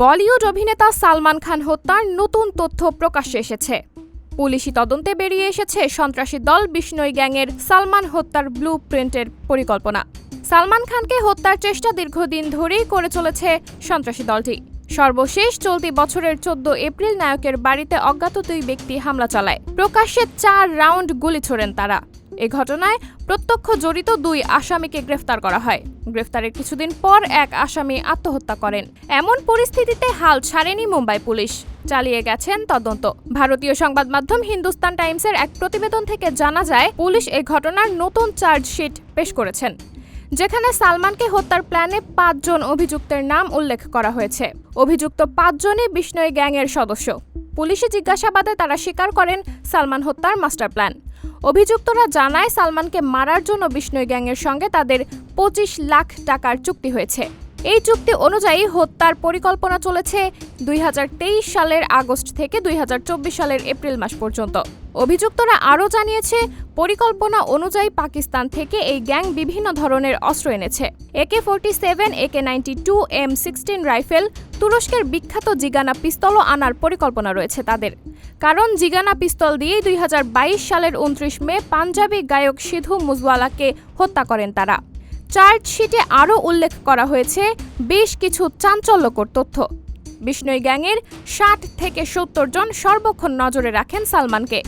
বলিউড অভিনেতা সালমান খান হত্যার নতুন তথ্য প্রকাশ্যে এসেছে। পুলিশি তদন্তে বেরিয়ে এসেছে সন্ত্রাসী দল বিষ্ণই গ্যাংয়ের সালমান হত্যার ব্লু প্রিন্টের পরিকল্পনা। সালমান খানকে হত্যার চেষ্টা দীর্ঘদিন ধরেই করে চলেছে সন্ত্রাসী দলটি। সর্বশেষ চলতি বছরের 14 এপ্রিল নায়কের বাড়িতে অজ্ঞাত দুই ব্যক্তি হামলা চালায়। প্রকাশ্যে 4 রাউন্ড গুলি ছোড়েন তারা। এ ঘটনায় প্রত্যক্ষ জড়িত 2 আসামিকে গ্রেফতার করা হয়। গ্রেফতারের কিছুদিন পর এক আসামি আত্মহত্যা করেন। এমন পরিস্থিতিতে হাল ছাড়েনি মুম্বাই পুলিশ, চালিয়ে গেছেন তদন্ত। ভারতীয় সংবাদ মাধ্যম হিন্দুস্তান টাইমসের এক প্রতিবেদন থেকে জানা যায়, পুলিশ এই ঘটনার নতুন চার্জশিট পেশ করেছেন, যেখানে সালমানকে হত্যার প্ল্যানে 5 জন অভিযুক্তের নাম উল্লেখ করা হয়েছে। অভিযুক্ত 5 জনই বিষ্ণই গ্যাংয়ের সদস্য। পুলিশি জিজ্ঞাসাবাদে তারা স্বীকার করেন সালমান হত্যার মাস্টার প্ল্যান। অভিযুক্তরা জানায়, সালমানকে মারার জন্য বিষ্ণই গ্যাংয়ের সঙ্গে তাদের 25 লাখ টাকার চুক্তি হয়েছে। এই চুক্তি অনুযায়ী হত্যার পরিকল্পনা চলেছে 2023 সালের আগস্ট থেকে 2024 সালের এপ্রিল মাস পর্যন্ত। অভিযুক্তরা আরও জানিয়েছে, পরিকল্পনা অনুযায়ী পাকিস্তান থেকে এই গ্যাং বিভিন্ন ধরনের অস্ত্র এনেছে। AK-47, AK-92, M16 রাইফেল, তুরস্কের বিখ্যাত জিগানা পিস্তলও আনার পরিকল্পনা রয়েছে তাদের। কারণ জিগানা পিস্তল দিয়েই 2022 সালের 29 মে পাঞ্জাবি গায়ক সিধু মুজওয়ালাকে হত্যা করেন তারা। চার্জশিটে আরও উল্লেখ করা হয়েছে বেশ কিছু চাঞ্চল্যকর তথ্য। বিষ্ণই গ্যাংয়ের 60 থেকে 70 জন সর্বক্ষণ নজরে রাখেন সালমানকে।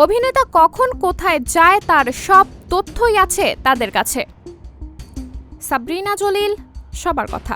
অভিনেতা কখন কোথায় যায় তার সব তথ্যই আছে তাদের কাছে। সাবরিনা জলিল, সবার কথা।